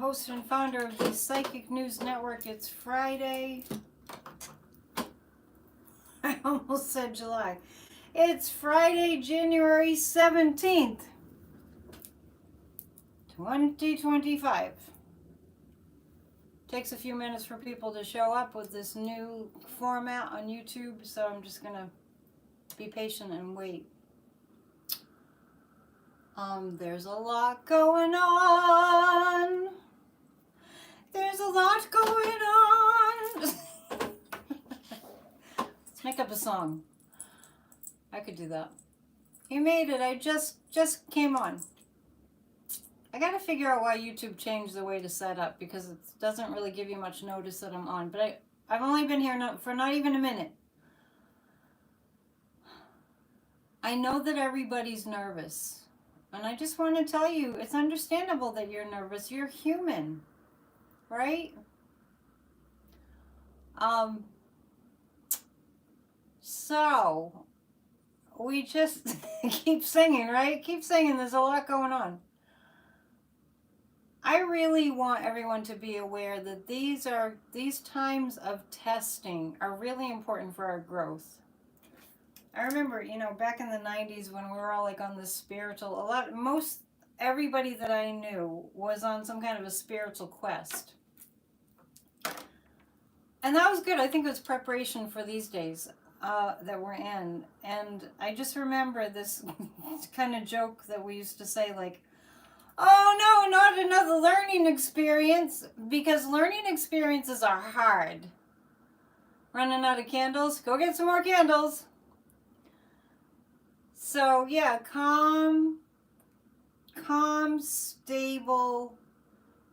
host and founder of the Psychic News Network. It's Friday. I almost said July. It's Friday, January 17th, 2025. Takes a few minutes for people to show up with this new format on YouTube, so I'm just going to be patient and wait. There's a lot going on. There's a lot going on. Let's make up a song. I could do that. You made it. I just came on. I gotta figure out why YouTube changed the way to set up, because it doesn't really give you much notice that I'm on. But I've only been here for not even a minute. I know that everybody's nervous. And I just want to tell you, it's understandable that you're nervous. You're human, right? So, we just keep singing, right? Keep singing. There's a lot going on. I really want everyone to be aware that these times of testing are really important for our growth. I remember, back in the 90s when we were all like on this spiritual, everybody that I knew was on some kind of a spiritual quest. And that was good. I think it was preparation for these days that we're in. And I just remember this kind of joke that we used to say, like, oh no, not another learning experience, because learning experiences are hard. Running out of candles? Go get some more candles. So yeah, calm, stable,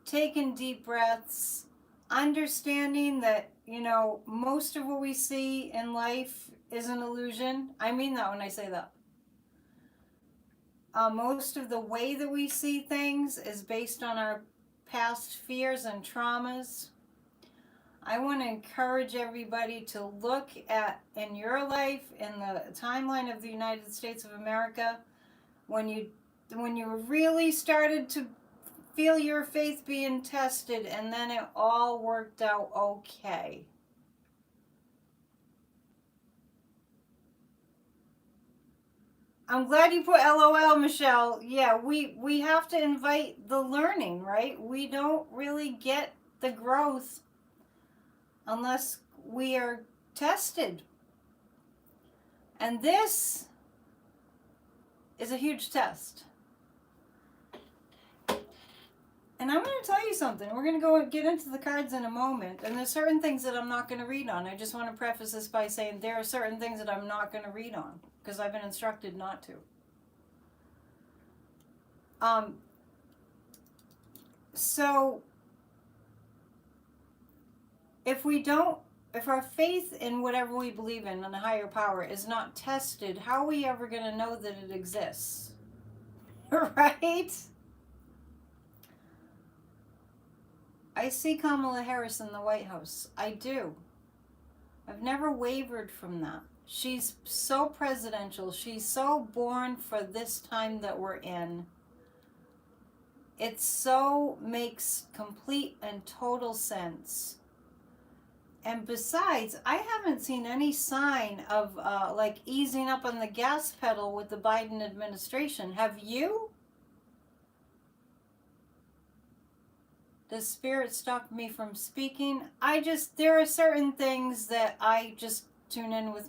taking deep breaths, understanding that, most of what we see in life is an illusion. I mean that when I say that. Most of the way that we see things is based on our past fears and traumas. I want to encourage everybody to look at, in your life, in the timeline of the United States of America, when you really started to feel your faith being tested, and then it all worked out okay. I'm glad you put LOL, Michelle. Yeah, we have to invite the learning, right? We don't really get the growth unless we are tested. And this is a huge test. And I'm going to tell you something. We're going to get into the cards in a moment. And there's certain things that I'm not going to read on. I just want to preface this by saying there are certain things that I'm not going to read on, because I've been instructed not to. So if our faith in whatever we believe in a higher power is not tested, how are we ever going to know that it exists? Right? I see Kamala Harris in the White House. I do. I've never wavered from that. She's so presidential. She's so born for this time that we're in. It so makes complete and total sense. And besides, I haven't seen any sign of like easing up on the gas pedal with the Biden administration. Have you? Does Spirit stop me from speaking? There are certain things that I just tune in with,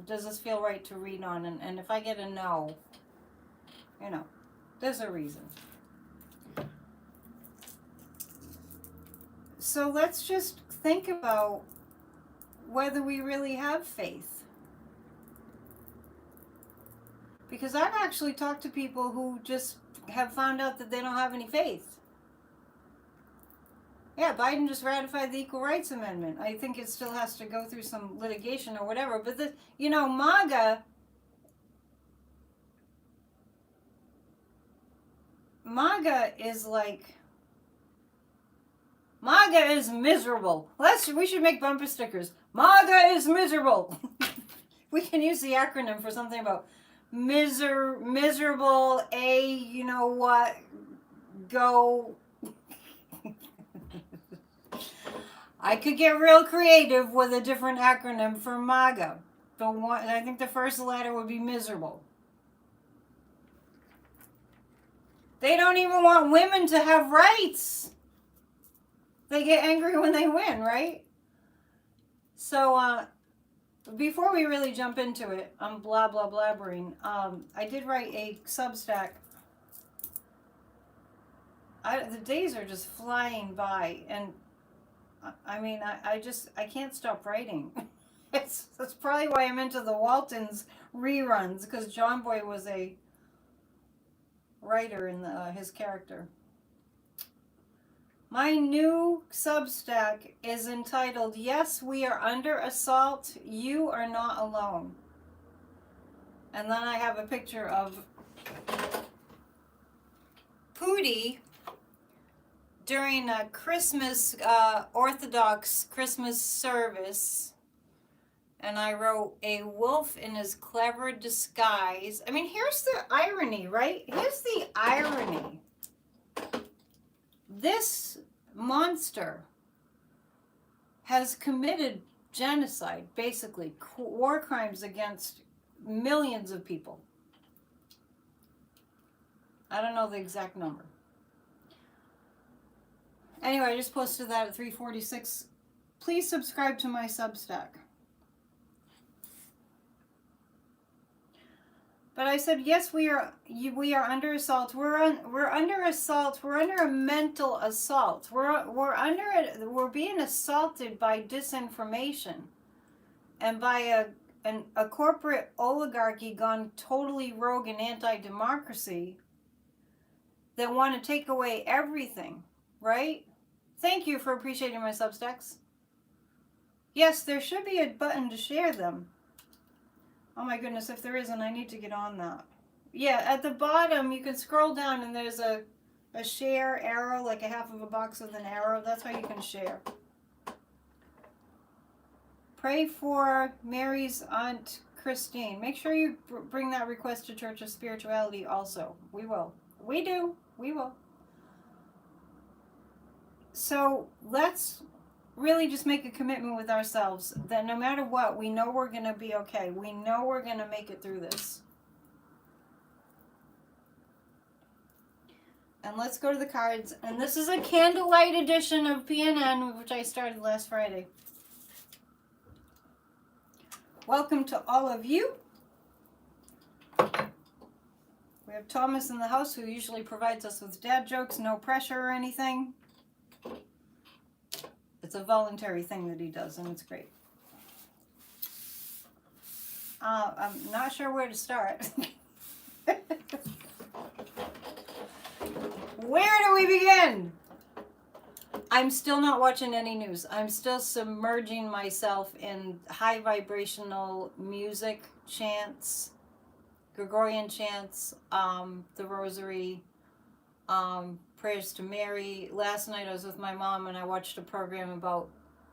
does this feel right to read on? And if I get a no, there's a reason. So let's just think about whether we really have faith. Because I've actually talked to people who just have found out that they don't have any faith. Yeah, Biden just ratified the Equal Rights Amendment. I think it still has to go through some litigation or whatever. But, MAGA is like, MAGA is miserable. We should make bumper stickers. MAGA is miserable. We can use the acronym for something about miserable, go I could get real creative with a different acronym for MAGA. The one, I think the first letter would be miserable. They don't even want women to have rights. They get angry when they win, right? So, before we really jump into it, I'm blah blah blabbering. I did write a Substack. The days are just flying by, and I mean, I can't stop writing. That's probably why I'm into the Waltons reruns, because John Boy was a writer in his character. My new Substack is entitled, Yes, We Are Under Assault, You Are Not Alone. And then I have a picture of Pootie during a Christmas, Orthodox Christmas service. And I wrote, a wolf in his clever disguise. I mean, here's the irony, right? Here's the irony. This monster has committed genocide, basically, war crimes against millions of people. I don't know the exact number. Anyway, I just posted that at 3:46. Please subscribe to my Substack. But I said, yes, we are under assault. We're under assault. We're under a mental assault. We're being assaulted by disinformation, and by a corporate oligarchy gone totally rogue and anti-democracy that want to take away everything, right? Thank you for appreciating my Substacks. Yes, there should be a button to share them. Oh my goodness, if there isn't, I need to get on that. Yeah, at the bottom, you can scroll down and there's a share arrow, like a half of a box with an arrow. That's how you can share. Pray for Mary's Aunt Christine. Make sure you bring that request to Church of Spirituality also. We will. We do. We will. So let's really just make a commitment with ourselves that no matter what, we know we're going to be okay. We know we're going to make it through this. And let's go to the cards. And this is a candlelight edition of PNN, which I started last Friday. Welcome to all of you. We have Thomas in the house, who usually provides us with dad jokes, no pressure or anything. It's a voluntary thing that he does, and it's great. I'm not sure where to start. Where do we begin? I'm still not watching any news. I'm still submerging myself in high vibrational music, chants, Gregorian chants, the Rosary, prayers to Mary. Last night I was with my mom and I watched a program about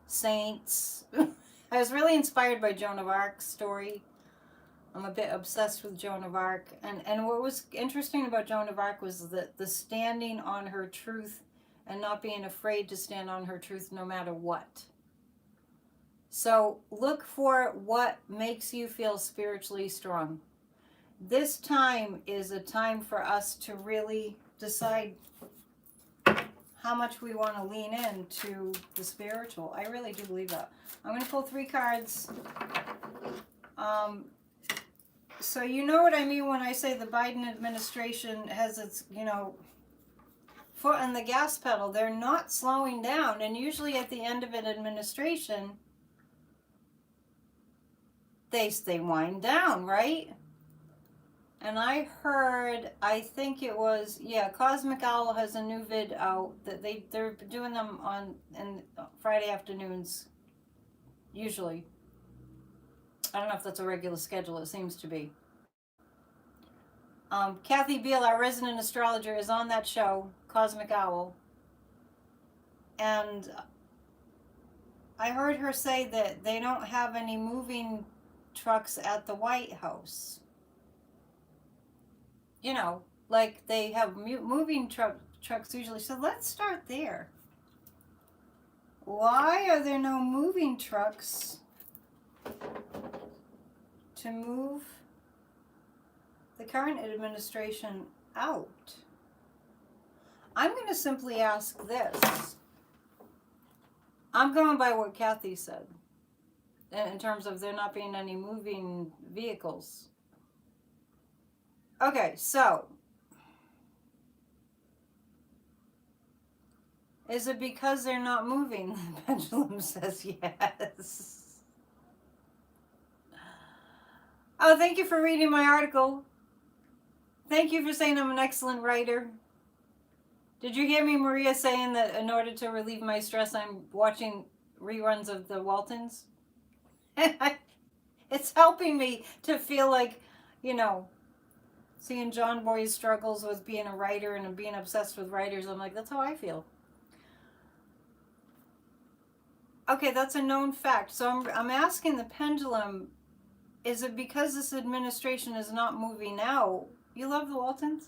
saints. I was really inspired by Joan of Arc's story. I'm a bit obsessed with Joan of Arc. And what was interesting about Joan of Arc was the standing on her truth and not being afraid to stand on her truth no matter what. So look for what makes you feel spiritually strong. This time is a time for us to really decide how much we want to lean into the spiritual. I really do believe that. I'm going to pull 3 cards. So you know what I mean when I say the Biden administration has its, foot on the gas pedal. They're not slowing down. And usually at the end of an administration, they wind down, right? And I heard, I think it was, Cosmic Owl has a new vid out that they're doing them on Friday afternoons, usually. I don't know if that's a regular schedule. It seems to be. Kathy Beale, our resident astrologer, is on that show, Cosmic Owl. And I heard her say that they don't have any moving trucks at the White House. Like they have moving trucks usually. So let's start there. Why are there no moving trucks to move the current administration out? I'm going to simply ask this. I'm going by what Kathy said in terms of there not being any moving vehicles. Okay, so is it because they're not moving? The pendulum says yes. Oh, thank you for reading my article. Thank you for saying I'm an excellent writer. Did you hear me, Maria, saying that in order to relieve my stress, I'm watching reruns of the Waltons? It's helping me to feel like, you know, seeing John Boy's struggles with being a writer and being obsessed with writers. I'm like, that's how I feel. Okay, that's a known fact. So I'm asking the pendulum, is it because this administration is not moving out? You love the Waltons?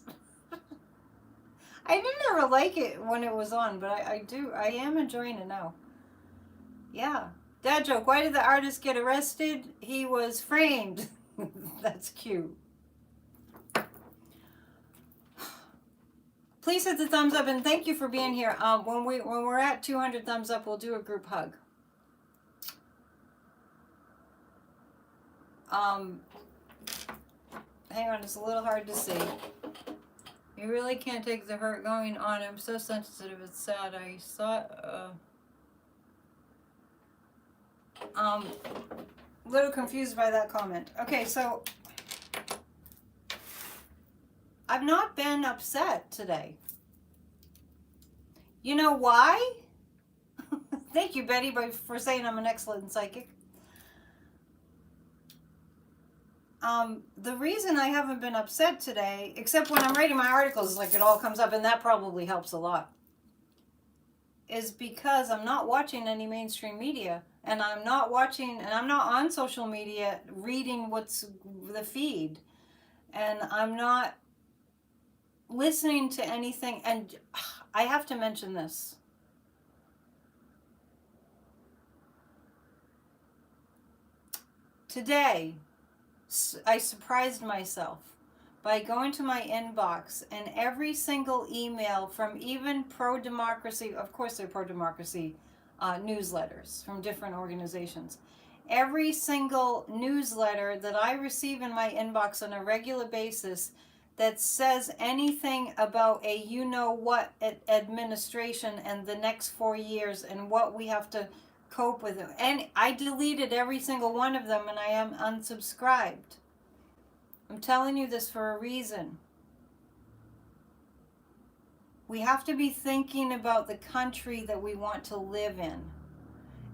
I didn't ever like it when it was on, but I do. I am enjoying it now. Yeah. Dad joke, why did the artist get arrested? He was framed. That's cute. Please hit the thumbs up and thank you for being here. When we're at 200 thumbs up, we'll do a group hug. Hang on, it's a little hard to see. You really can't take the hurt going on. I'm so sensitive, it's sad. I saw a little confused by that comment. Okay, so I've not been upset today. You know why? Thank you, Betty, for saying I'm an excellent psychic. The reason I haven't been upset today, except when I'm writing my articles, like it all comes up, and that probably helps a lot, is because I'm not watching any mainstream media, and I'm not on social media reading what's the feed, and I'm not listening to anything. And I have to mention this. Today, I surprised myself by going to my inbox, and every single email from even pro-democracy, of course they're pro-democracy newsletters from different organizations, every single newsletter that I receive in my inbox on a regular basis that says anything about a you-know-what administration and the next 4 years and what we have to cope with it. And I deleted every single one of them, and I am unsubscribed. I'm telling you this for a reason. We have to be thinking about the country that we want to live in.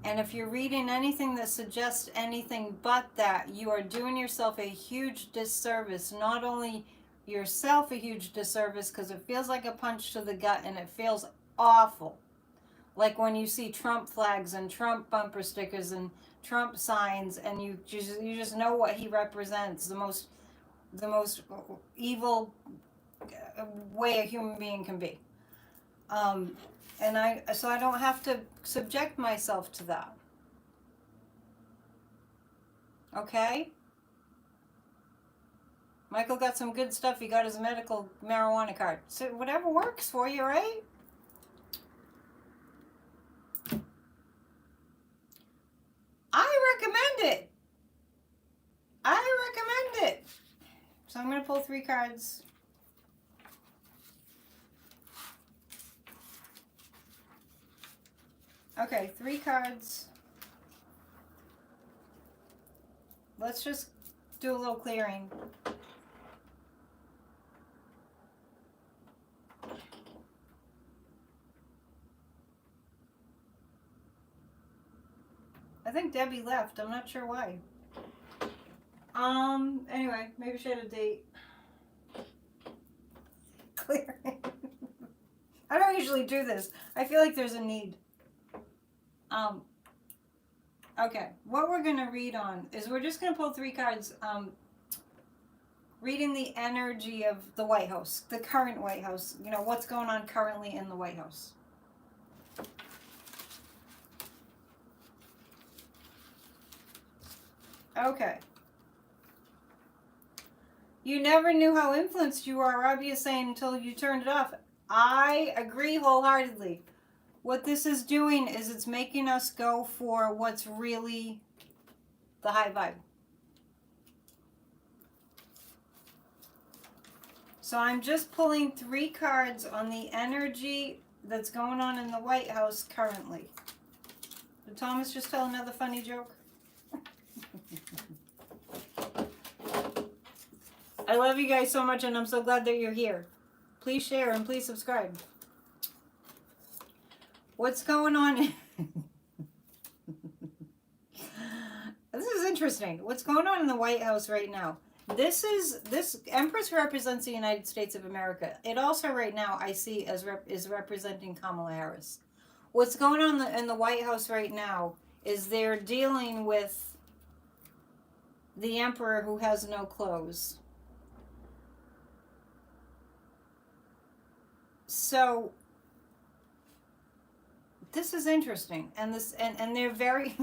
And if you're reading anything that suggests anything but that, you are doing yourself a huge disservice. Not only yourself a huge disservice, because it feels like a punch to the gut and it feels awful. Like when you see Trump flags and Trump bumper stickers and Trump signs, and you just know what he represents, the most evil way a human being can be. So I don't have to subject myself to that. Okay? Michael got some good stuff. He got his medical marijuana card. So whatever works for you, right? I recommend it. So I'm going to pull 3 cards. Okay, 3 cards. Let's just do a little clearing. I think Debbie left. I'm not sure why. Anyway, maybe she had a date. Clearing. I don't usually do this. I feel like there's a need. Okay, what we're going to read on is we're just going to pull 3 cards, reading the energy of the White House, the current White House, you know, what's going on currently in the White House. Okay. You never knew how influenced you are, Robbie is saying, until you turned it off. I agree wholeheartedly. What this is doing is it's making us go for what's really the high vibe. So I'm just pulling 3 cards on the energy that's going on in the White House currently. Did Thomas just tell another funny joke? I love you guys so much, and I'm so glad that you're here. Please share and please subscribe. What's going on? This is interesting. What's going on in the White House right now? This Empress represents the United States of America. It also right now I see as is representing Kamala Harris. What's going on in the White House right now is they're dealing with the emperor who has no clothes. So this is interesting, and they're very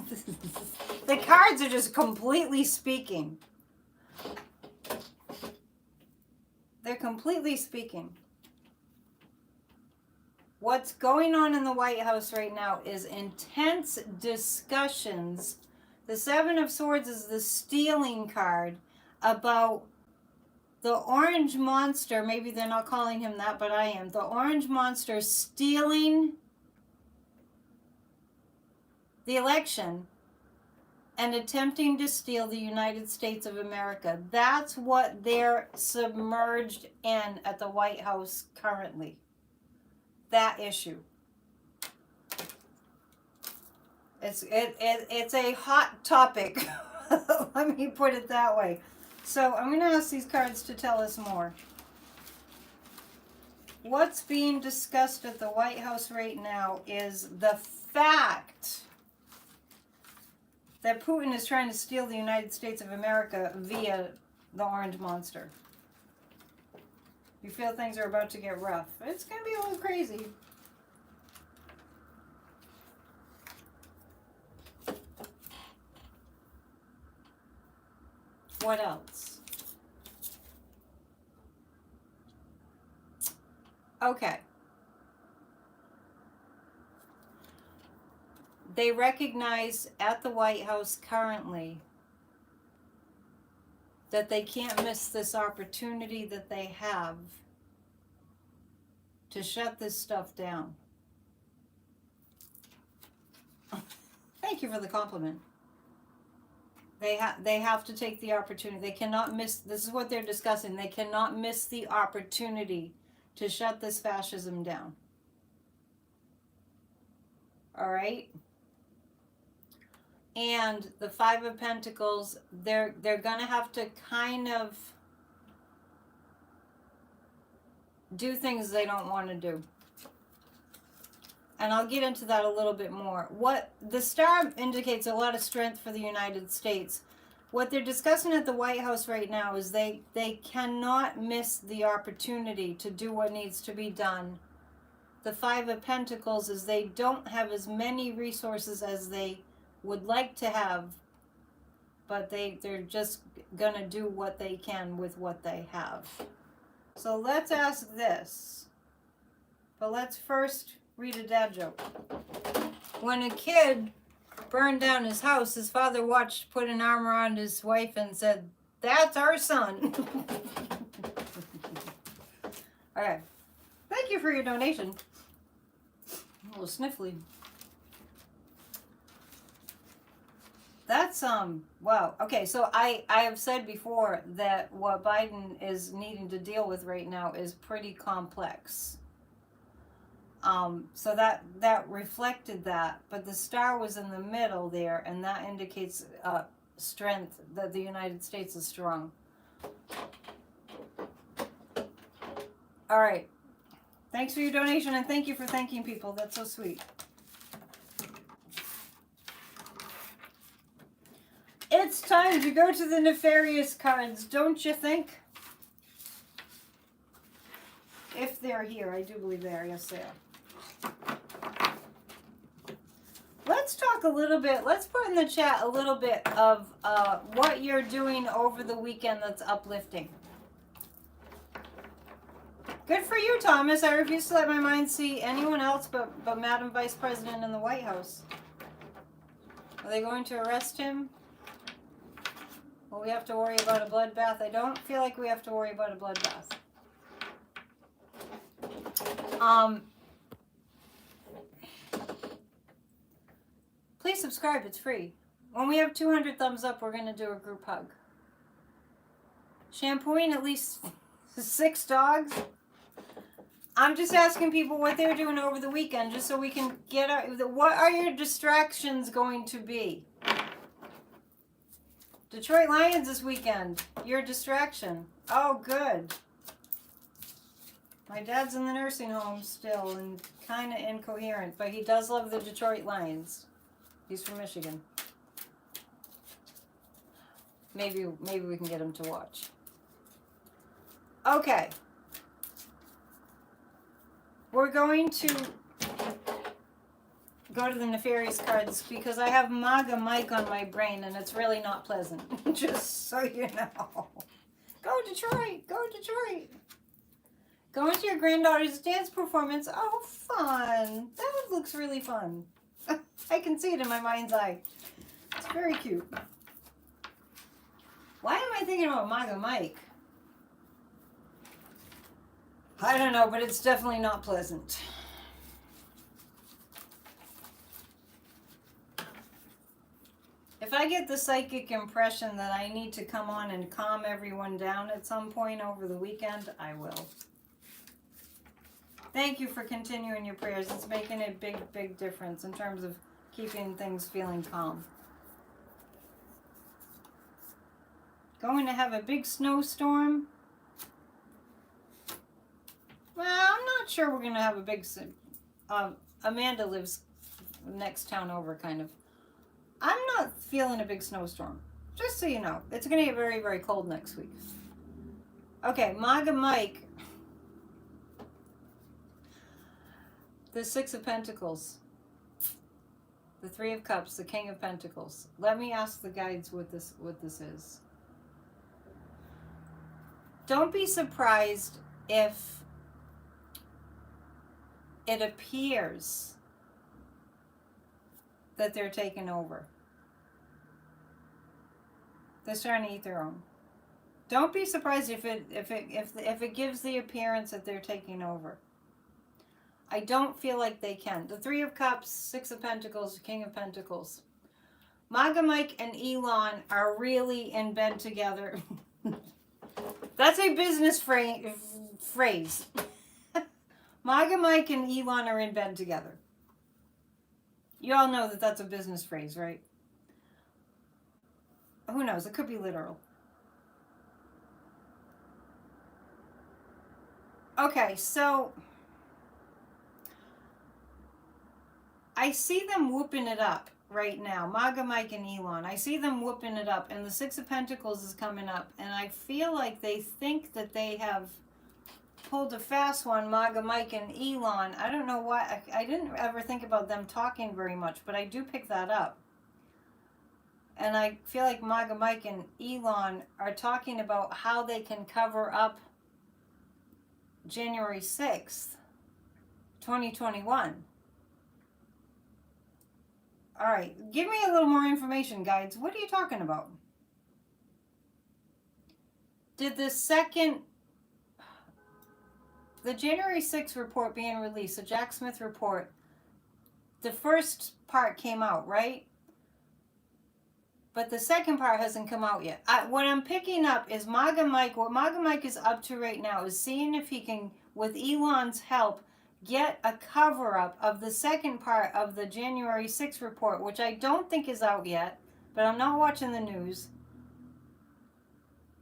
the cards are just completely speaking. They're completely speaking. What's going on in the White House right now is intense discussions. The 7 of Swords is the stealing card about the orange monster. Maybe they're not calling him that, but I am. The orange monster stealing the election and attempting to steal the United States of America. That's what they're submerged in at the White House currently. That issue. It's a hot topic. Let me put it that way. So I'm going to ask these cards to tell us more. What's being discussed at the White House right now is the fact that Putin is trying to steal the United States of America via the orange monster. You feel things are about to get rough. It's going to be a little crazy. What else? Okay. They recognize at the White House currently that they can't miss this opportunity that they have to shut this stuff down. Thank you for the compliment. They have to take the opportunity. They cannot miss, this is what they're discussing, they cannot miss the opportunity to shut this fascism down. All right? And the 5 of Pentacles, they're going to have to kind of do things they don't want to do. And I'll get into that a little bit more. What the star indicates a lot of strength for the United States. What they're discussing at the White House right now is they cannot miss the opportunity to do what needs to be done. The 5 of Pentacles is they don't have as many resources as they would like to have, but they're just gonna do what they can with what they have. So let's ask this, but let's first read a dad joke. When a kid burned down his house, his father watched, put an arm around his wife and said, "That's our son." All right, thank you for your donation. A little sniffly. That's wow. Okay, so I have said before that what Biden is needing to deal with right now is pretty complex. So that reflected that, but the star was in the middle there, and that indicates strength, that the United States is strong. All right. Thanks for your donation, and thank you for thanking people. That's so sweet. It's time to go to the Nefarious cards, don't you think? If they're here, I do believe they are. Yes, they are. Let's talk talk a little bit. Let's put in the chat a little bit of what you're doing over the weekend that's uplifting. Good for you, Thomas. I refuse to let my mind see anyone else but Madam Vice President in the White House. Are they going to arrest him? Will we have to worry about a bloodbath? I don't feel like we have to worry about a bloodbath. Please subscribe. It's free. When we have 200 thumbs up, we're going to do a group hug. Shampooing at least 6 dogs. I'm just asking people what they're doing over the weekend, just so we can get out. What are your distractions going to be? Detroit Lions this weekend. Your distraction. Oh, good. My dad's in the nursing home still and kind of incoherent, but he does love the Detroit Lions. He's from Michigan. Maybe we can get him to watch. Okay. We're going to go to the Nefarious cards because I have MAGA Mike on my brain and it's really not pleasant. Just so you know. Go Detroit! Go Detroit! Going to your granddaughter's dance performance. Oh, fun! That looks really fun. I can see it in my mind's eye. It's very cute. Why am I thinking about MAGA Mike? I don't know, but it's definitely not pleasant. If I get the psychic impression that I need to come on and calm everyone down at some point over the weekend, I will. Thank you for continuing your prayers. It's making a big, big difference in terms of keeping things feeling calm. Going to have a big snowstorm. Well, I'm not sure we're going to have a big... Amanda lives next town over, kind of. I'm not feeling a big snowstorm. Just so you know. It's going to get very, very cold next week. Okay, MAGA Mike. The 6 of Pentacles. The 3 of Cups. The King of Pentacles. Let me ask the guides what this is. Don't be surprised if it appears that they're taking over. They're starting to eat their own. Don't be surprised if it gives the appearance that they're taking over. I don't feel like they can. The 3 of Cups, 6 of Pentacles, King of Pentacles. MAGA Mike and Elon are really in bed together. That's a business phrase. MAGA Mike and Elon are in bed together. You all know that that's a business phrase, right? Who knows? It could be literal. Okay, so I see them whooping it up right now. MAGA Mike and Elon. I see them whooping it up, and the 6 of Pentacles is coming up, and I feel like they think that they have pulled a fast one, MAGA Mike and Elon. I don't know why. I didn't ever think about them talking very much, but I do pick that up. And I feel like MAGA Mike and Elon are talking about how they can cover up January 6th, 2021. All right, give me a little more information, guides. What are you talking about? Did the January 6th report being released, the Jack Smith report, the first part came out, right? But the second part hasn't come out yet. What I'm picking up is MAGA Mike. What MAGA Mike is up to right now is seeing if he can, with Elon's help, get a cover-up of the second part of the January 6th report, which I don't think is out yet, but I'm not watching the news.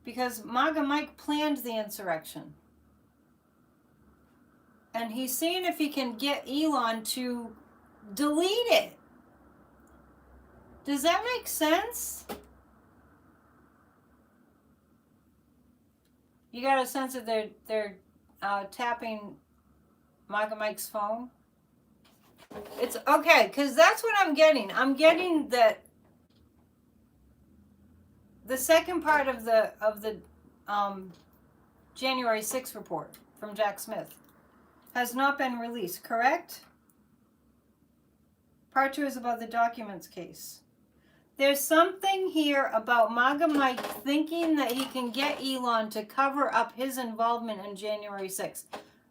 Because MAGA Mike planned the insurrection. And he's seeing if he can get Elon to delete it. Does that make sense? You got a sense that they're tapping MAGA Mike's phone? It's okay, because that's what I'm getting. I'm getting that the second part of the January 6th report from Jack Smith has not been released, correct? Part 2 is about the documents case. There's something here about MAGA Mike thinking that he can get Elon to cover up his involvement in January 6th.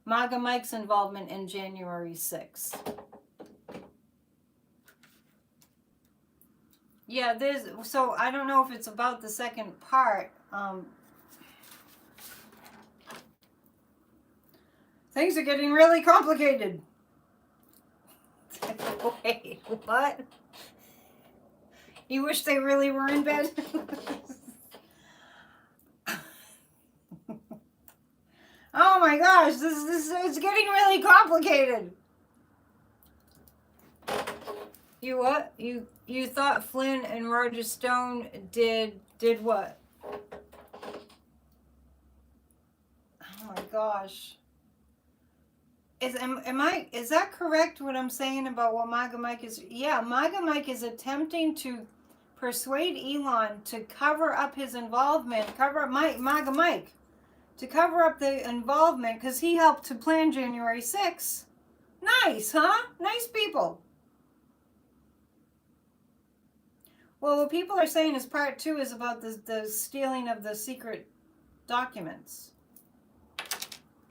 MAGA Mike's involvement in January 6th. Yeah, so I don't know if it's about the second part. Things are getting really complicated. Wait, what? You wish they really were in bed? Oh my gosh, this it's getting really complicated. You what? You thought Flynn and Roger Stone did what? Oh my gosh. Is that correct what I'm saying about what MAGA Mike is? Yeah, MAGA Mike is attempting to persuade Elon to cover up his involvement, MAGA Mike, to cover up the involvement because he helped to plan January 6th. Nice, huh? Nice people. Well, what people are saying is part 2 is about the stealing of the secret documents.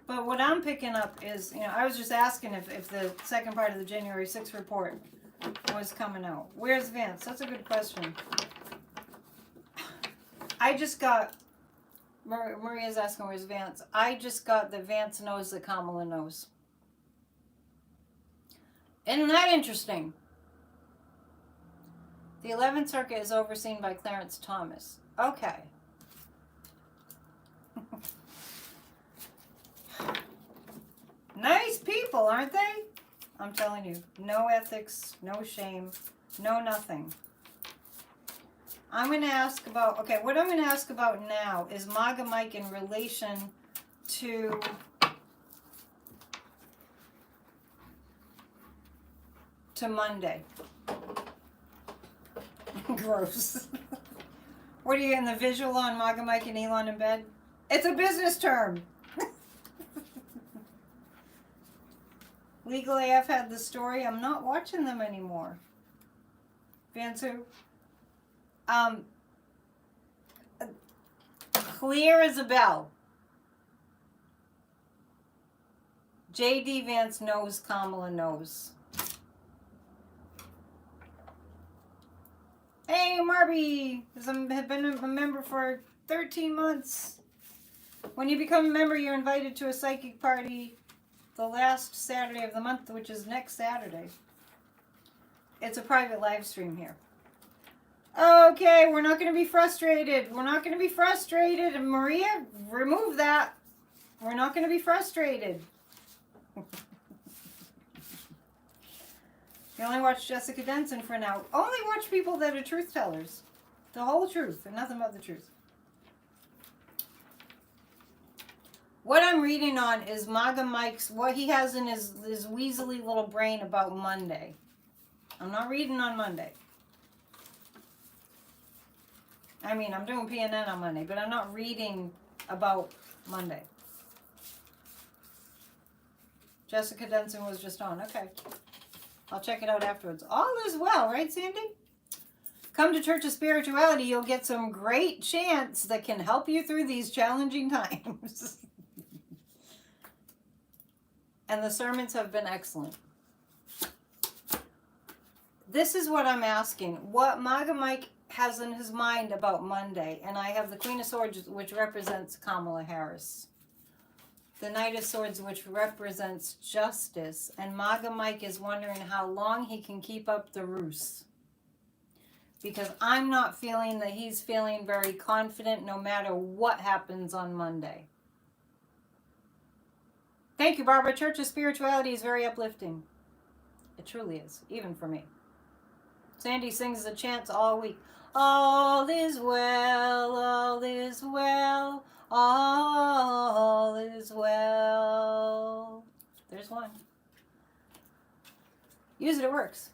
But what I'm picking up is, I was just asking if the second part of the January 6th report was coming out. Where's Vance? That's a good question. I just got, Maria's asking where's Vance. I just got that Vance knows that Kamala knows. Isn't that interesting? The 11th Circuit is overseen by Clarence Thomas. Okay. Nice people, aren't they? I'm telling you, no ethics, no shame, no nothing. I'm going to ask about, okay, what I'm going to ask about now is MAGA Mike in relation to Monday. Gross. What are you in the visual on MAGA Mike and Elon in bed? It's a business term. Legal AF had the story. I'm not watching them anymore. Vansu. Clear as a bell. J.D. Vance knows Kamala knows. Hey, Marby! I've been a member for 13 months. When you become a member, you're invited to a psychic party the last Saturday of the month, which is next Saturday. It's a private live stream here. Okay, we're not going to be frustrated. We're not going to be frustrated. And Maria, remove that. We're not going to be frustrated. You only watch Jessica Denson for now. Only watch people that are truth tellers. The whole truth and nothing but the truth. What I'm reading on is MAGA Mike's, what he has in his weaselly little brain about Monday. I'm not reading on Monday. I mean, I'm doing PNN on Monday, but I'm not reading about Monday. Jessica Denson was just on. Okay. I'll check it out afterwards. All is well, right, Sandy? Come to Church of Spirituality. You'll get some great chants that can help you through these challenging times. And the sermons have been excellent. This is what I'm asking. What MAGA Mike has in his mind about Monday. And I have the Queen of Swords, which represents Kamala Harris. The Knight of Swords, which represents justice. And MAGA Mike is wondering how long he can keep up the ruse. Because I'm not feeling that he's feeling very confident no matter what happens on Monday. Thank you, Barbara. Church of Spirituality is very uplifting. It truly is, even for me. Sandy sings the chants all week. All is well, all is well, all is well. There's one. Use it, it works.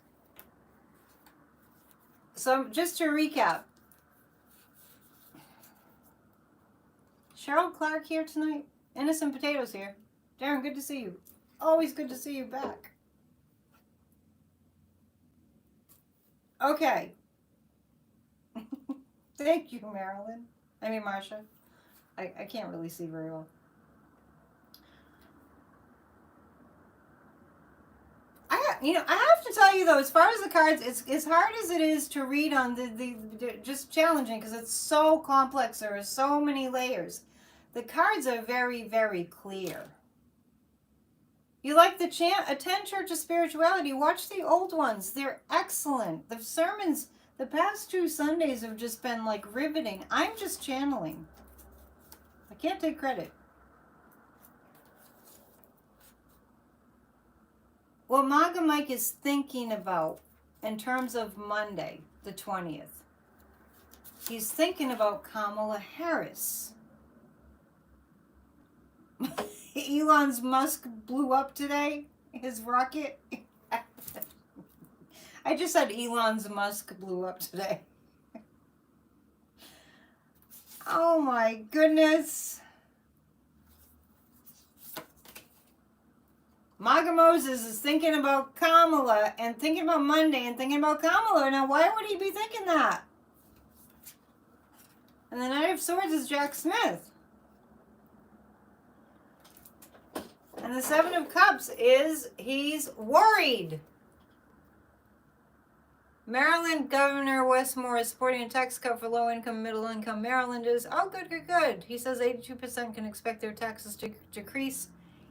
So just to recap, Cheryl Clark here tonight. Innocent Potatoes here. Darren, good to see you. Always good to see you back. Okay. Thank you, Marilyn. I mean, Marsha. I can't really see very well. I have to tell you though, as far as the cards, it's as hard as it is to read on the just challenging because it's so complex. There are so many layers. The cards are very, very clear. You like the chant, Attend Church of Spirituality. Watch the old ones. They're excellent. The sermons, the past 2 Sundays have just been like riveting. I'm just channeling. I can't take credit. What Maga Mike is thinking about in terms of Monday, the 20th, he's thinking about Kamala Harris. Elon Musk blew up today, his rocket. I just said Elon Musk blew up today. Oh my goodness. Maga Moses is thinking about Kamala and thinking about Monday and thinking about Kamala. Now, why would he be thinking that? And the Knight of Swords is Jack Smith. And the Seven of Cups is he's worried. Maryland Governor Westmore is supporting a tax cut for low-income, middle-income Marylanders. Oh, good, good, good. He says 82% can expect their taxes to decrease.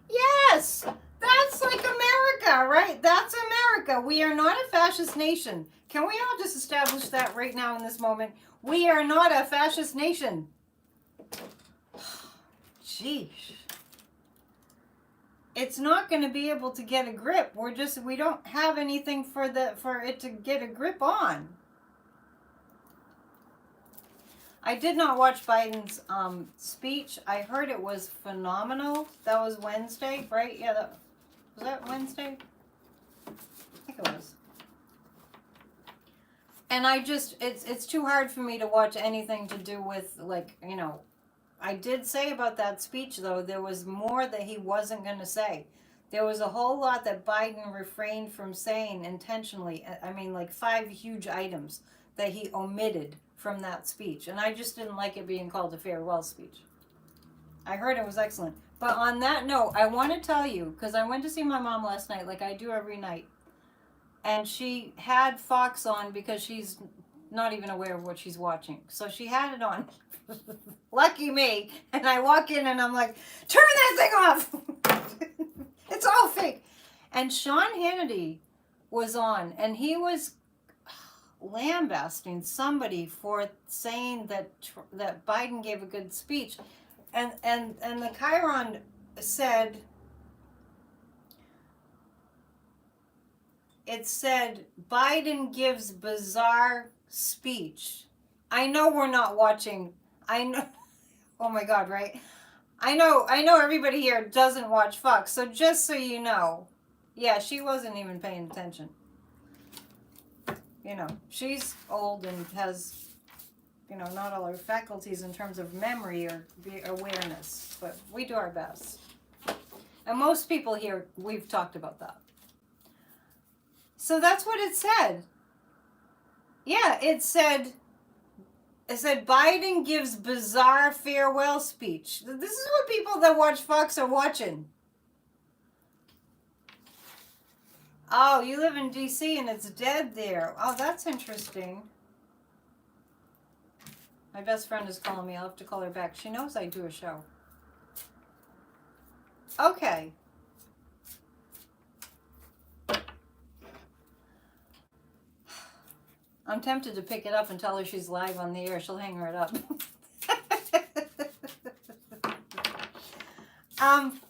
Yes! That's like America, right? That's America. We are not a fascist nation. Can we all just establish that right now in this moment? We are not a fascist nation. Jeez. It's not going to be able to get a grip. We don't have anything for it to get a grip on. I did not watch Biden's speech. I heard it was phenomenal. That was Wednesday, right? Yeah, was that Wednesday? I think it was. And it's too hard for me to watch anything to do with, like, I did say about that speech, though, there was more that he wasn't going to say. There was a whole lot that Biden refrained from saying intentionally. I mean, like 5 huge items that he omitted from that speech. And I just didn't like it being called a farewell speech. I heard it was excellent. But on that note, I want to tell you, because I went to see my mom last night, like I do every night. And she had Fox on because she's not even aware of what she's watching. So she had it on. Lucky me. And I walk in and I'm like, turn that thing off. It's all fake. And Sean Hannity was on, and he was lambasting somebody for saying that Biden gave a good speech. And the Chiron said, it said, Biden gives bizarre speech. I know we're not watching. I know. Oh my God, right? I know everybody here doesn't watch Fox. So just so you know, yeah, she wasn't even paying attention. She's old and has, not all her faculties in terms of memory or awareness, but we do our best. And most people here, we've talked about that. So that's what it said. Yeah, it said Biden gives bizarre farewell speech. This is what people that watch Fox are watching. Oh, you live in D.C. and it's dead there. Oh, that's interesting. My best friend is calling me. I'll have to call her back. She knows I do a show. Okay. I'm tempted to pick it up and tell her she's live on the air. She'll hang her it up.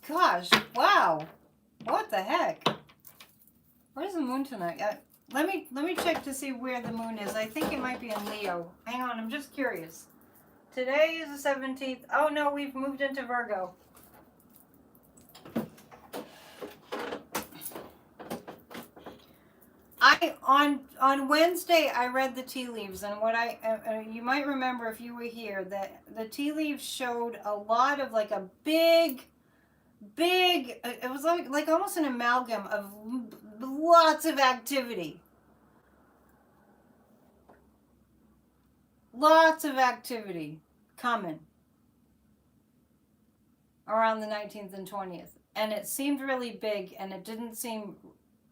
Gosh, wow. What the heck? Where's the moon tonight? Let me check to see where the moon is. I think it might be in Leo. Hang on, I'm just curious. Today is the 17th. Oh no, we've moved into Virgo. on Wednesday I read the tea leaves, and what you might remember if you were here that the tea leaves showed a lot of like a big, it was like almost an amalgam of lots of activity. Lots of activity coming around the 19th and 20th. And it seemed really big, and it didn't seem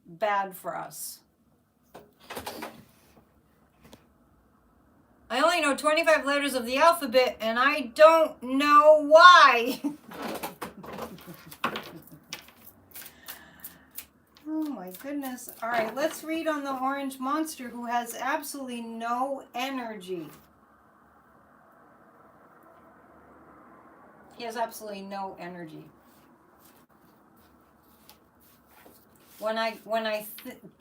bad for us. I only know 25 letters of the alphabet, and I don't know why. Oh my goodness. All right, let's read on the orange monster who has absolutely no energy. He has absolutely no energy. When I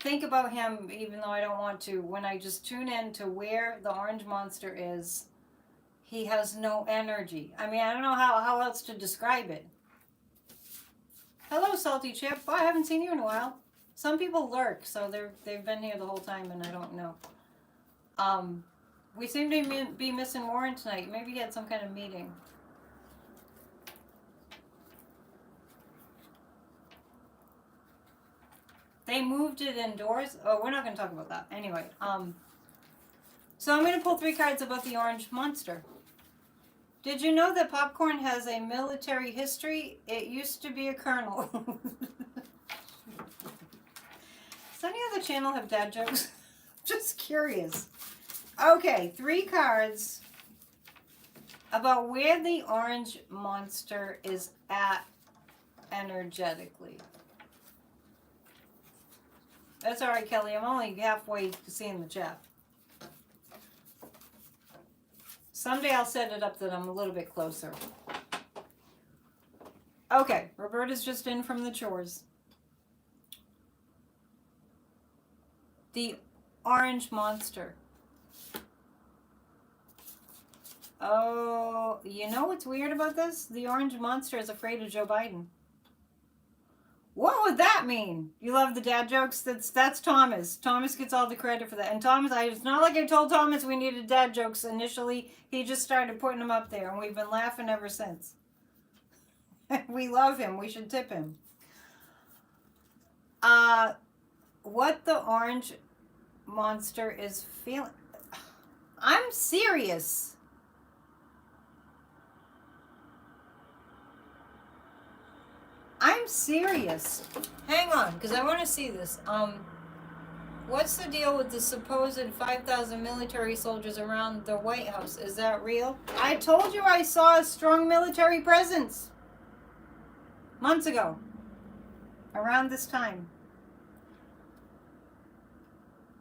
think about him, even though I don't want to, when I just tune in to where the orange monster is, he has no energy. I mean, I don't know how else to describe it. Hello, Salty Chip. Oh, I haven't seen you in a while. Some people lurk, so they've been here the whole time, and I don't know. We seem to be missing Warren tonight. Maybe he had some kind of meeting. They moved it indoors. Oh, we're not going to talk about that. Anyway, so I'm going to pull 3 cards about the orange monster. Did you know that popcorn has a military history? It used to be a colonel. Does any other channel have dad jokes? Just curious. Okay, 3 cards about where the orange monster is at energetically. That's all right, Kelly. I'm only halfway seeing the chat. Someday I'll set it up that I'm a little bit closer. Okay, Roberta's just in from the chores. The orange monster. Oh, you know what's weird about this? The orange monster is afraid of Joe Biden. What would that mean? You love the dad jokes? That's Thomas. Thomas gets all the credit for that. And Thomas, it's not like I told Thomas we needed dad jokes initially. He just started putting them up there, and we've been laughing ever since. We love him. We should tip him. What the orange monster is feeling... I'm serious. I'm serious. Hang on, because I want to see this. What's the deal with the supposed 5,000 military soldiers around the White House? Is that real? I told you I saw a strong military presence months ago, around this time.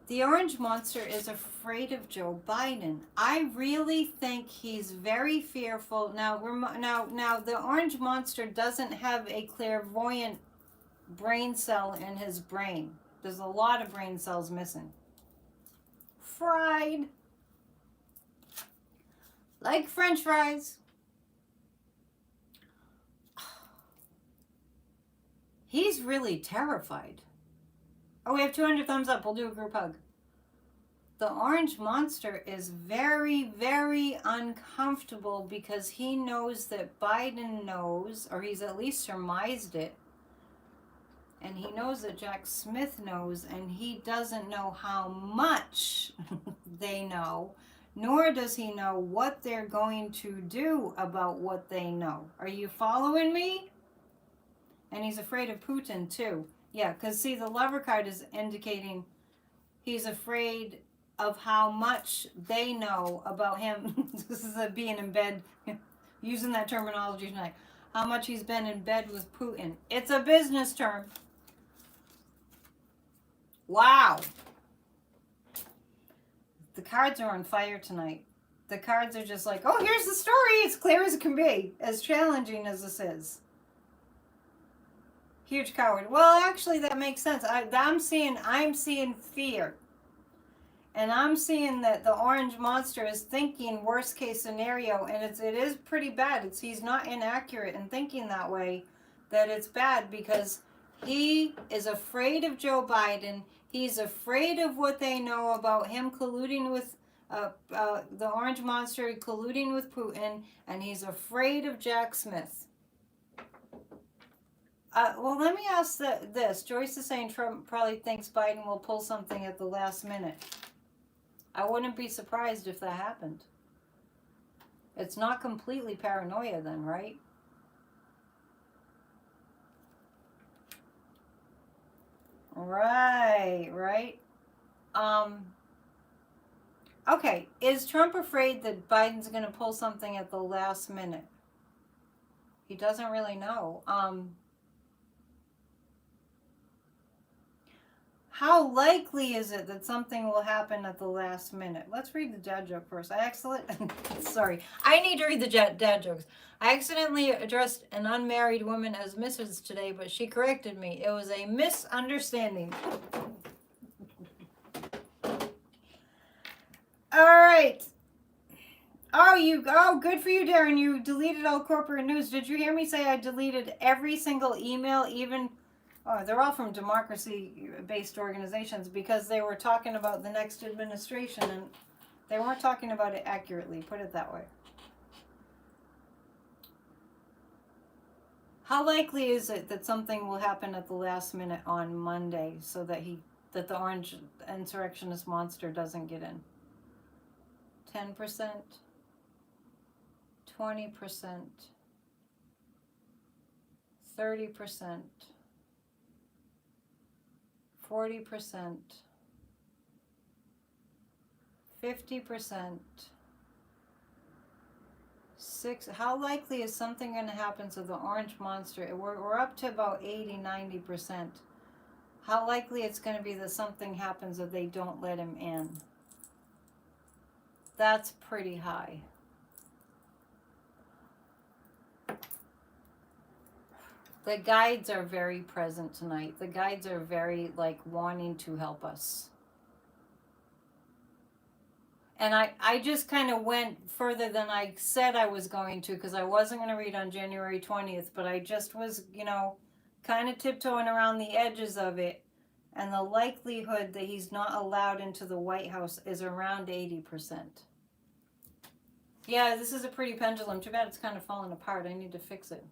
The orange monster is afraid of Joe Biden. I really think he's very fearful. Now, the orange monster doesn't have a clairvoyant brain cell in his brain. There's a lot of brain cells missing. Fried. Like French fries. He's really terrified. Oh, we have 200 thumbs up. We'll do a group hug. The orange monster is very, very uncomfortable because he knows that Biden knows, or he's at least surmised it. And he knows that Jack Smith knows, and he doesn't know how much they know, nor does he know what they're going to do about what they know. Are you following me? And he's afraid of Putin, too. Yeah, because see, the lover card is indicating he's afraid of how much they know about him. This is being in bed, using that terminology tonight. How much he's been in bed with Putin. It's a business term. Wow. The cards are on fire tonight. The cards are just like, oh, here's the story. It's clear as it can be, as challenging as this is. Huge coward. Well, actually, that makes sense. I'm seeing fear. And I'm seeing that the orange monster is thinking worst case scenario, and it is pretty bad. He's not inaccurate in thinking that way, that it's bad because he is afraid of Joe Biden. He's afraid of what they know about him colluding with the Orange Monster, colluding with Putin, and he's afraid of Jack Smith. Well, let me ask this. Joyce is saying Trump probably thinks Biden will pull something at the last minute. I wouldn't be surprised if that happened. It's not completely paranoia then, right? Right. Okay, is Trump afraid that Biden's going to pull something at the last minute? He doesn't really know. How likely is it that something will happen at the last minute? Let's read the dad joke first. Sorry, I need to read the dad jokes. I accidentally addressed an unmarried woman as Mrs. today, but she corrected me. It was a misunderstanding. All right. Oh, good for you, Darren. You deleted all corporate news. Did you hear me say I deleted every single email, even... Oh, they're all from democracy-based organizations because they were talking about the next administration and they weren't talking about it accurately, put it that way. How likely is it that something will happen at the last minute on Monday so that the orange insurrectionist monster doesn't get in? 10%? 20%? 30%? 40%, 50%, how likely is something going to happen to the orange monster? We're up to about 80-90%. How likely it's going to be that something happens that they don't let him in? That's pretty high. The guides are very present tonight. The guides are very, wanting to help us. And I just kind of went further than I said I was going to because I wasn't going to read on January 20th, but I just was, kind of tiptoeing around the edges of it. And the likelihood that he's not allowed into the White House is around 80%. Yeah, this is a pretty pendulum. Too bad it's kind of falling apart. I need to fix it.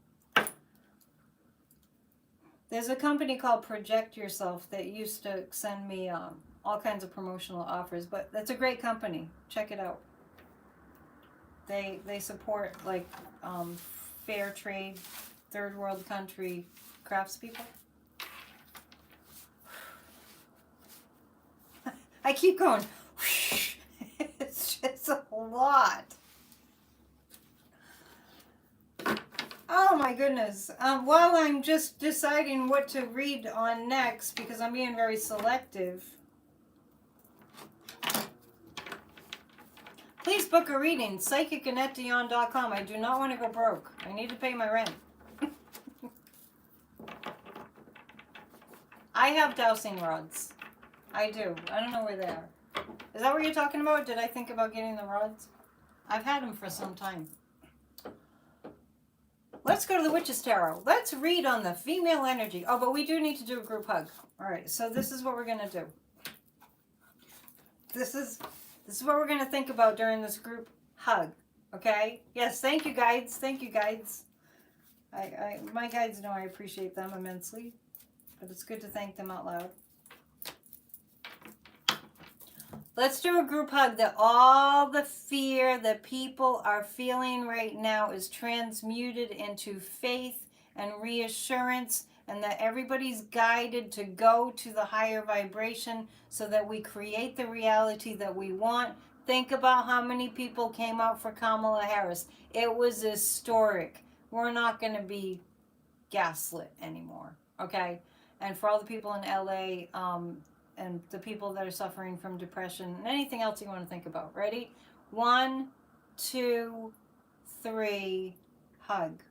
There's a company called Project Yourself that used to send me all kinds of promotional offers, but that's a great company. Check it out. They support fair trade, third world country craftspeople. I keep going. It's just a lot. Oh my goodness. While I'm just deciding what to read on next, because I'm being very selective, please book a reading. Psychic@dion.com. I do not want to go broke. I need to pay my rent. I have dowsing rods. I do. I don't know where they are. Is that what you're talking about? Did I think about getting the rods? I've had them for some time. Let's go to the Witch's Tarot. Let's read on the female energy. Oh, but we do need to do a group hug. All right, so this is what we're going to do. This is what we're going to think about during this group hug, okay? Yes, thank you, guides. Thank you, guides. My guides know I appreciate them immensely, but it's good to thank them out loud. Let's do a group hug that all the fear that people are feeling right now is transmuted into faith and reassurance, and that everybody's guided to go to the higher vibration so that we create the reality that we want. Think about how many people came out for Kamala Harris. It was historic. We're not going to be gaslit anymore, okay? And for all the people in LA, and the people that are suffering from depression and anything else you want to think about. Ready? 1, 2, 3, hug.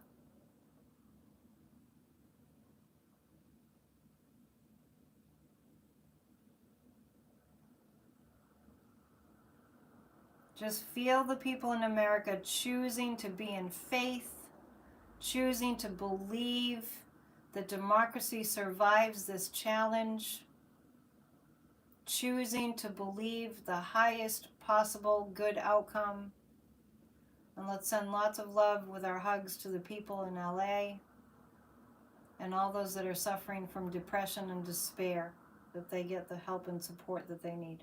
Just feel the people in America choosing to be in faith, choosing to believe that democracy survives this challenge. choosing to believe the highest possible good outcome. And let's send lots of love with our hugs to the people in LA and all those that are suffering from depression and despair, that they get the help and support that they need.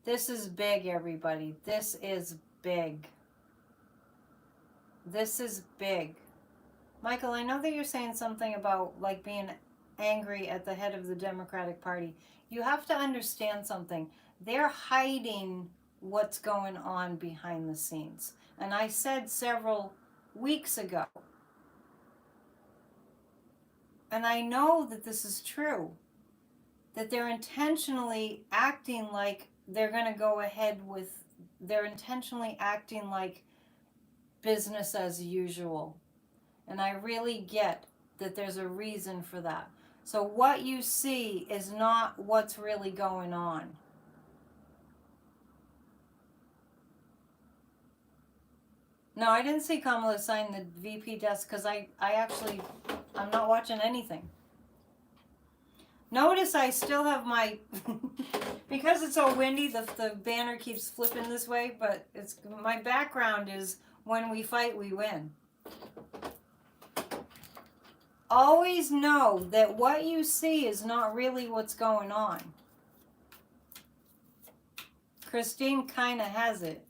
This is big, everybody. This is big. This is big. Michael, I know that you're saying something about like being angry at the head of the Democratic Party. You have to understand something. They're hiding what's going on behind the scenes. And I said several weeks ago, and I know that this is true, that they're intentionally acting like they're going to go ahead with, they're intentionally acting like business as usual. And I really get that there's a reason for that. So what you see is not what's really going on. No, I didn't see Kamala sign the VP desk because I'm not watching anything. Notice I still have my, because it's so windy, the banner keeps flipping this way, but it's, my background is when we fight, we win. Always know that what you see is not really what's going on. Christine kind of has it.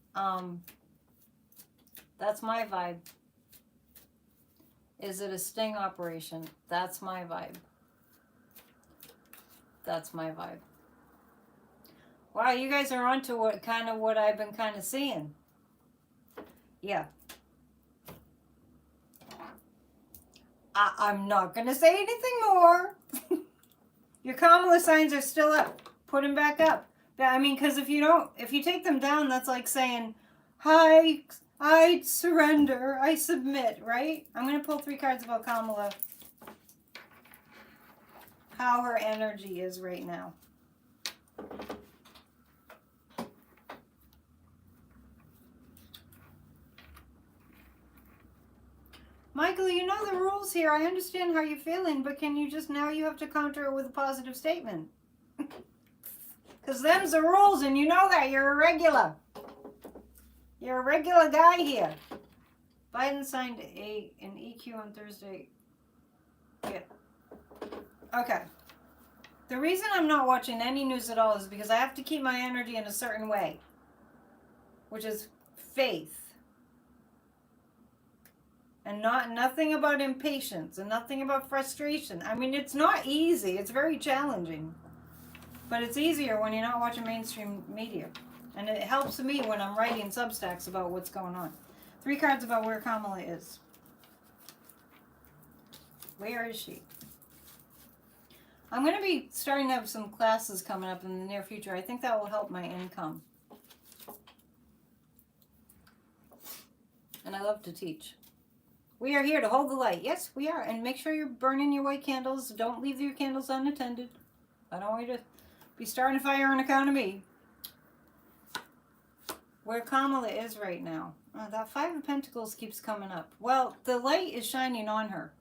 That's my vibe. Is it a sting operation? That's my vibe. That's my vibe. Wow, you guys are onto what I've been kind of seeing. Yeah. I'm not going to say anything more. Your Kamala signs are still up. Put them back up. I mean, because if you take them down, that's like saying, hi, I surrender, I submit, right? I'm going to pull 3 cards about Kamala. How her energy is right now. Michael, you know the rules here. I understand how you're feeling, but can you just, now you have to counter it with a positive statement. Because them's the rules, and you know that. You're a regular. You're a regular guy here. Biden signed an EQ on Thursday. Yeah. Okay. The reason I'm not watching any news at all is because I have to keep my energy in a certain way, which is faith. And nothing about impatience and nothing about frustration. I mean, it's not easy. It's very challenging. But it's easier when you're not watching mainstream media. And it helps me when I'm writing Substacks about what's going on. 3 cards about where Kamala is. Where is she? I'm going to be starting to have some classes coming up in the near future. I think that will help my income. And I love to teach. We are here to hold the light. Yes, we are. And make sure you're burning your white candles. Don't leave your candles unattended. I don't want you to be starting a fire on account of me. Where Kamala is right now. Oh, that 5 of Pentacles keeps coming up. Well, the light is shining on her.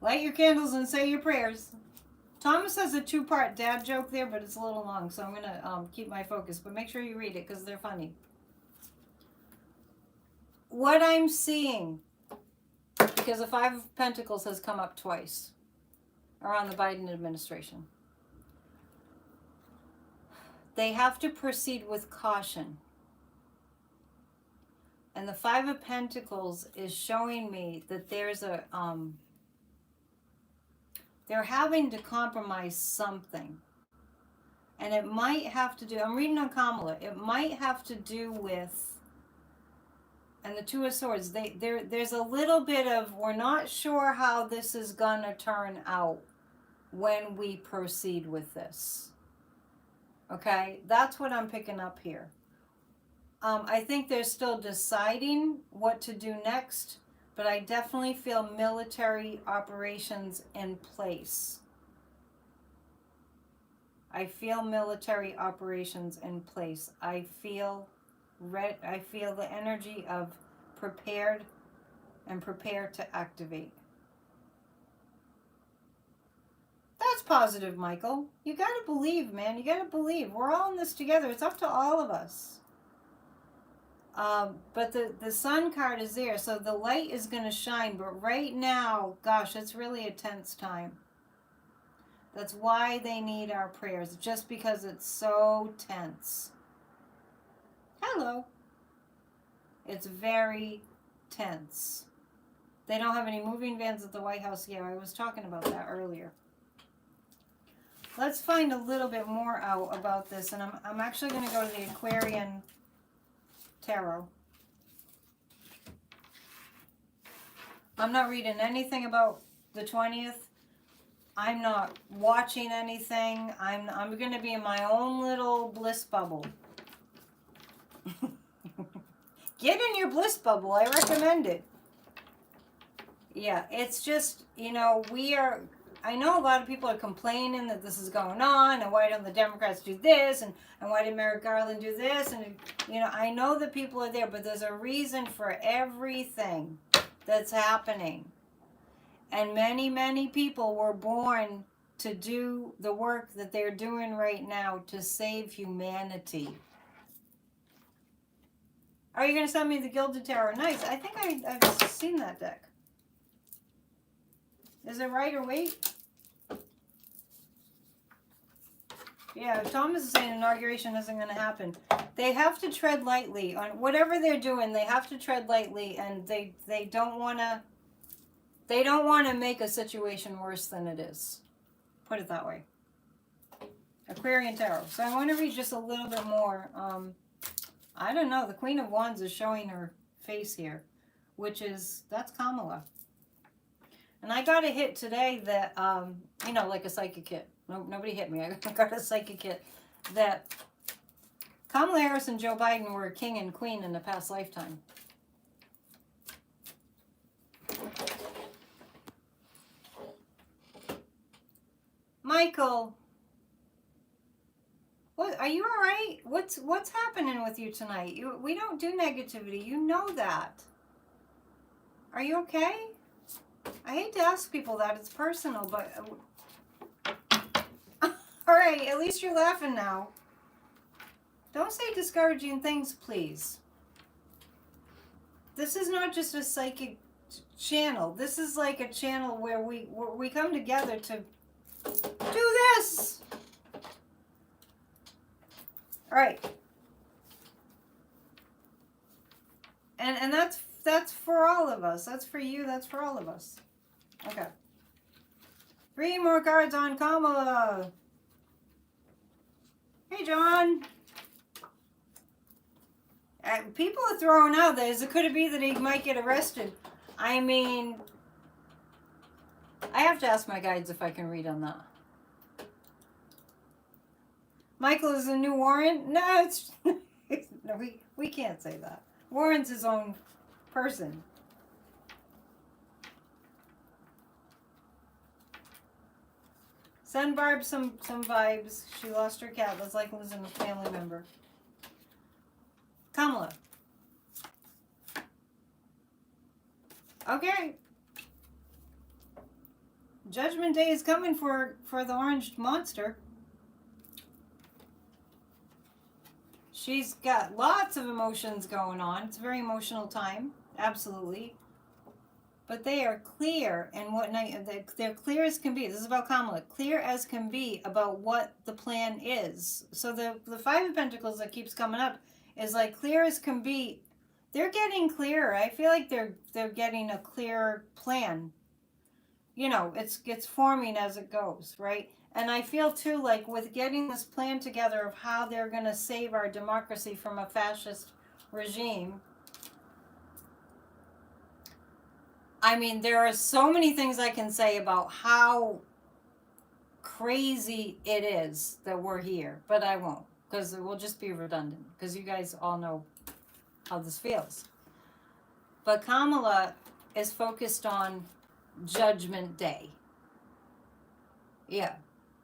Light your candles and say your prayers. Thomas has a 2-part dad joke there, but it's a little long, so I'm going to keep my focus. But make sure you read it because they're funny. What I'm seeing, because the 5 of Pentacles has come up twice around the Biden administration. They have to proceed with caution. And the 5 of Pentacles is showing me that there's a, they're having to compromise something. And it might have to do, I'm reading on Kamala, it might have to do with, and the 2 of Swords, there's a little bit of, we're not sure how this is going to turn out when we proceed with this. Okay, that's what I'm picking up here. I think they're still deciding what to do next, but I definitely feel military operations in place. I feel military operations in place. I feel the energy of prepared and prepare to activate. That's positive, Michael. You got to believe, man. You got to believe. We're all in this together. It's up to all of us. But the sun card is there, so the light is going to shine. But right now, gosh, it's really a tense time. That's why they need our prayers, just because it's so tense. Hello. It's very tense. They don't have any moving vans at the White House. Yeah, I was talking about that earlier. Let's find a little bit more out about this, and I'm actually going to go to the Aquarian Tarot. I'm not reading anything about the 20th. I'm not watching anything. I'm going to be in my own little bliss bubble. Get in your bliss bubble. I recommend it. Yeah, it's just, you know, I know a lot of people are complaining that this is going on, and why don't the Democrats do this, and why did Merrick Garland do this, and, you know, I know that people are there, but there's a reason for everything that's happening. And many, many people were born to do the work that they're doing right now to save humanity. Are you going to send me the Gilded Tarot? Nice. I think I've seen that deck. Is it right or wait? Yeah, Thomas is saying inauguration isn't going to happen. They have to tread lightly on whatever they're doing. They have to tread lightly, and they don't want to make a situation worse than it is. Put it that way. Aquarian Tarot. So I want to read just a little bit more. I don't know. The Queen of Wands is showing her face here, that's Kamala. And I got a hit today that, you know, like a psychic hit. Nobody hit me. I got a psychic hit that Kamala Harris and Joe Biden were king and queen in a past lifetime. Michael, what, are you all right? What's happening with you tonight? We don't do negativity. You know that. Are you okay? I hate to ask people that. It's personal, but... All right, at least you're laughing now. Don't say discouraging things, please. This is not just a psychic channel. This is like a channel where we come together to do this. All right. And that's for all of us. That's for you. That's for all of us. Okay. 3 more cards on Kamala. Hey, John. People are throwing out that it could be that he might get arrested. I mean, I have to ask my guides if I can read on that. Michael is a new Warren? No, it's no, we can't say that. Warren's his own person. Send Barb some vibes. She lost her cat. That's like losing a family member. Kamala. Okay. Judgment Day is coming for the orange monster. She's got lots of emotions going on. It's a very emotional time. Absolutely. But they are clear, and they're clear as can be. This is about Kamala. Clear as can be about what the plan is. So the Five of Pentacles that keeps coming up is like clear as can be. They're getting clearer. I feel like they're getting a clearer plan. You know, it's forming as it goes, right? And I feel too like with getting this plan together of how they're going to save our democracy from a fascist regime. I mean, there are so many things I can say about how crazy it is that we're here, but I won't, because it will just be redundant, because you guys all know how this feels. But Kamala is focused on Judgment Day. Yeah,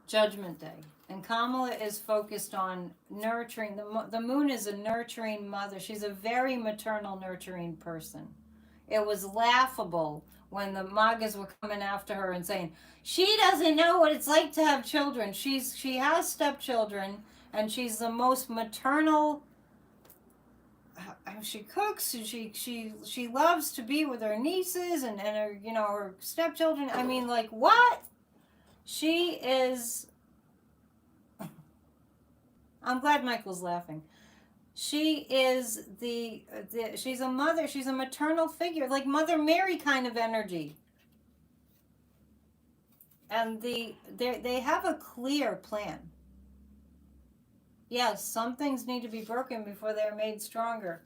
Judgment Day. And Kamala is focused on nurturing. The moon is a nurturing mother. She's a very maternal, nurturing person. It was laughable when the MAGAs were coming after her and saying, she doesn't know what it's like to have children. She has stepchildren, and she's the most maternal. She cooks, and she loves to be with her nieces and her, you know, her stepchildren. I mean, like, what? She is. I'm glad Michael's laughing. She is she's a mother, she's a maternal figure, like Mother Mary kind of energy. And they have a clear plan. Yes, some things need to be broken before they're made stronger.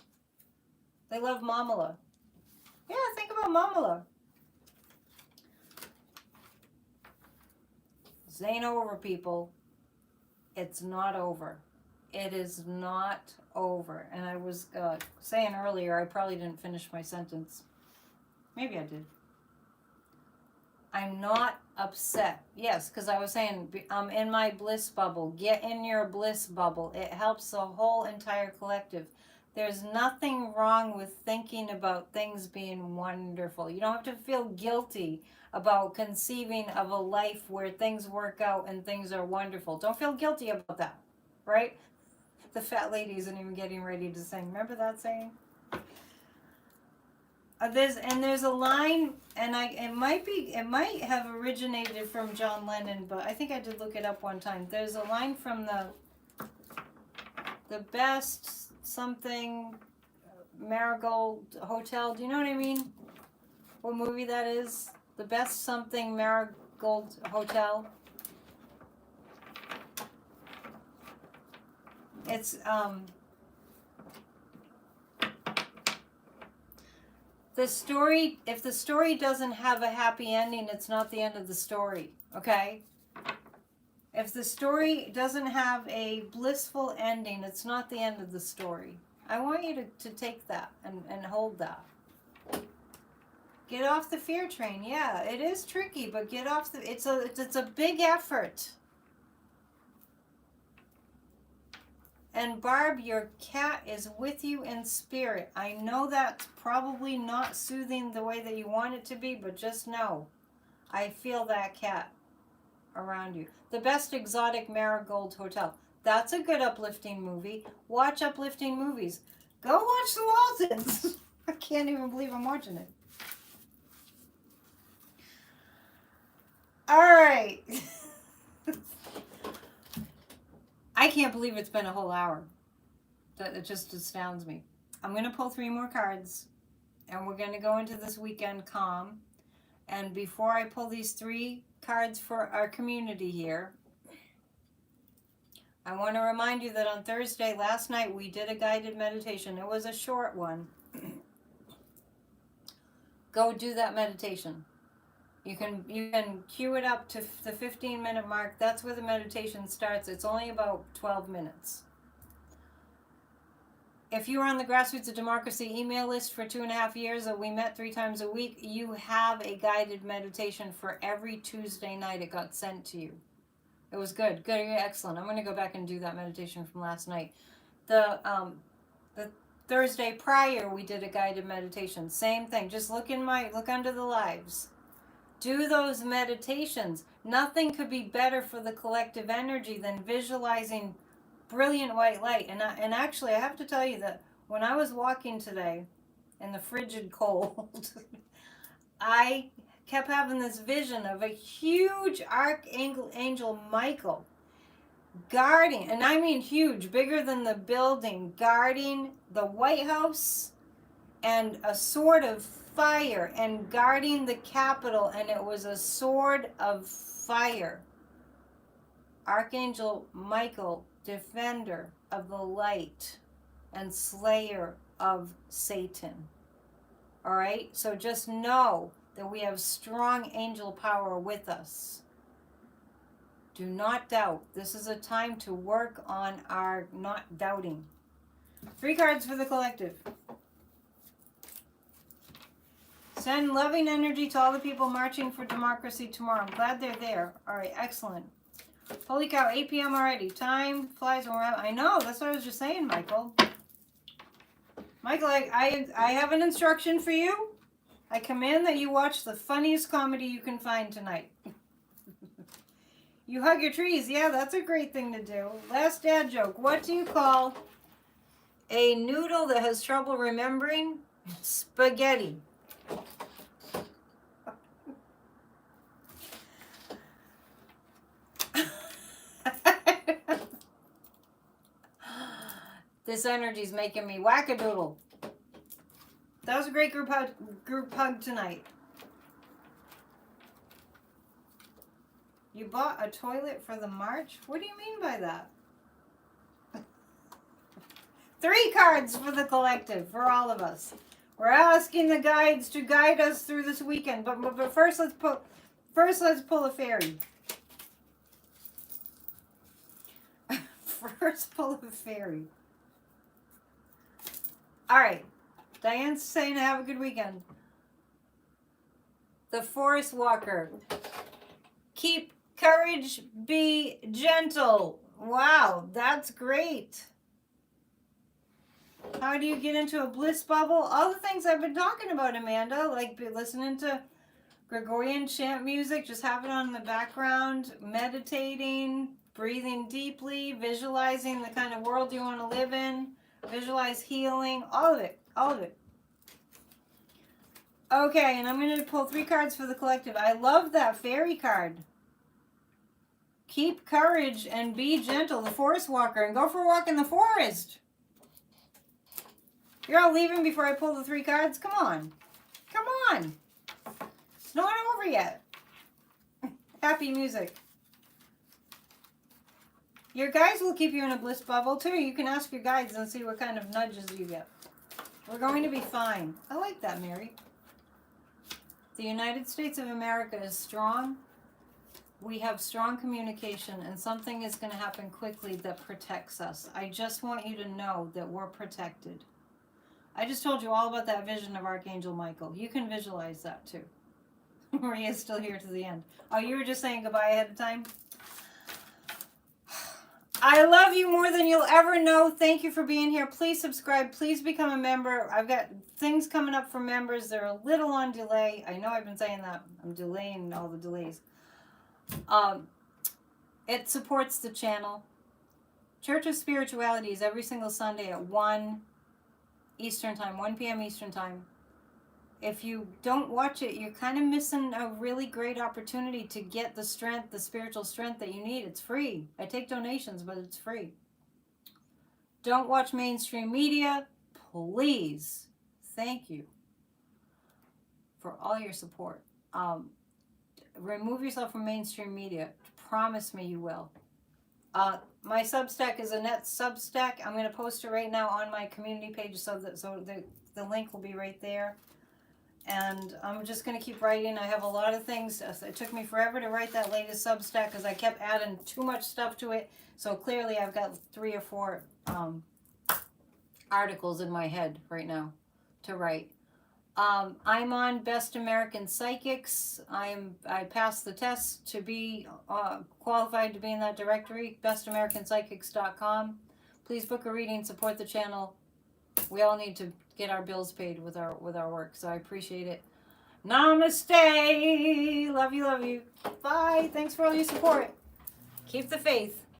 They love Mamala. Yeah, think about Mamala. This ain't over, people. It's not over. It is not over. And I was saying earlier, I probably didn't finish my sentence. Maybe I did. I'm not upset. Yes, because I was saying I'm in my bliss bubble. Get in your bliss bubble. It helps the whole entire collective. There's nothing wrong with thinking about things being wonderful. You don't have to feel guilty about conceiving of a life where things work out and things are wonderful. Don't feel guilty about that, right? The fat lady isn't even getting ready to sing. Remember that saying? There's a line, and it might have originated from John Lennon, but I think I did look it up one time. There's a line from the best something Marigold Hotel. Do you know what I mean? What movie that is? The best something Marigold Hotel. It's the story, if the story doesn't have a happy ending, it's not the end of the story, okay? If the story doesn't have a blissful ending, it's not the end of the story. I want you to take that and hold that. Get off the fear train. Yeah, it is tricky, but get off the, it's a big effort. And Barb, your cat is with you in spirit. I know that's probably not soothing the way that you want it to be, but just know, I feel that cat around you. The Best Exotic Marigold Hotel. That's a good uplifting movie. Watch uplifting movies. Go watch The Waltons. I can't even believe I'm watching it. All right. I can't believe it's been a whole hour. It just astounds me. I'm going to pull 3 more cards, and we're going to go into this weekend calm. And before I pull these 3 cards for our community here, I want to remind you that on Thursday, last night, we did a guided meditation. It was a short one. Go do that meditation. You can cue it up to the 15-minute mark. That's where the meditation starts. It's only about 12 minutes. If you were on the Grassroots of Democracy email list for 2.5 years, or we met 3 times a week, you have a guided meditation for every Tuesday night. It got sent to you. It was good. Good, excellent. I'm going to go back and do that meditation from last night. The Thursday prior, we did a guided meditation. Same thing. Just look under the lives. Do those meditations. Nothing could be better for the collective energy than visualizing brilliant white light. And actually, I have to tell you that when I was walking today in the frigid cold, I kept having this vision of a huge Archangel Michael guarding, and I mean huge, bigger than the building, guarding the White House, and a sword of fire, and guarding the Capitol, and it was a sword of fire. Archangel Michael, defender of the light and slayer of Satan. All right, so just know that we have strong angel power with us. Do not doubt. This is a time to work on our not doubting. 3 cards for the collective. Send loving energy to all the people marching for democracy tomorrow. I'm glad they're there. All right, excellent. Holy cow, 8 p.m. already. Time flies when we're out. I know, that's what I was just saying, Michael. Michael, I have an instruction for you. I command that you watch the funniest comedy you can find tonight. You hug your trees. Yeah, that's a great thing to do. Last dad joke. What do you call a noodle that has trouble remembering? Spaghetti. This energy's making me wackadoodle. That was a great group hug tonight. You bought a toilet for the march? What do you mean by that? 3 cards for the collective, for all of us. We're asking the guides to guide us through this weekend, but first let's pull a fairy. First pull a fairy. All right. Diane's saying have a good weekend. The Forest Walker. Keep courage, be gentle. Wow, that's great. How do you get into a bliss bubble? All the things I've been talking about, Amanda, like listening to Gregorian chant music, just have it on in the background, meditating, breathing deeply, visualizing the kind of world you want to live in, visualize healing, all of it, all of it. Okay, and I'm going to pull 3 cards for the collective. I love that fairy card. Keep courage and be gentle, the Forest Walker, and go for a walk in the forest. You're all leaving before I pull the 3 cards? Come on. Come on. It's not over yet. Happy music. Your guides will keep you in a bliss bubble, too. You can ask your guides and see what kind of nudges you get. We're going to be fine. I like that, Mary. The United States of America is strong. We have strong communication, and something is going to happen quickly that protects us. I just want you to know that we're protected. I just told you all about that vision of Archangel Michael. You can visualize that, too. Maria's still here to the end. Oh, you were just saying goodbye ahead of time? I love you more than you'll ever know. Thank you for being here. Please subscribe. Please become a member. I've got things coming up for members. They're a little on delay. I know I've been saying that. I'm delaying all the delays. It supports the channel. Church of Spirituality is every single Sunday at 1 Eastern Time, 1 p.m. Eastern Time. If you don't watch it, you're kind of missing a really great opportunity to get the strength, the spiritual strength that you need. It's free. I take donations, but it's free. Don't watch mainstream media. Please. Thank you for all your support. Remove yourself from mainstream media. Promise me you will. My Substack is a net Substack. I'm going to post it right now on my community page so the link will be right there. And I'm just going to keep writing. I have a lot of things. It took me forever to write that latest Substack because I kept adding too much stuff to it. So clearly I've got 3 or 4 articles in my head right now to write. I'm on Best American Psychics. I passed the test to be qualified to be in that directory, bestamericanpsychics.com. Please book a reading, support the channel. We all need to get our bills paid with our work, so I appreciate it. Namaste. Love you, love you. Bye. Thanks for all your support. Keep the faith.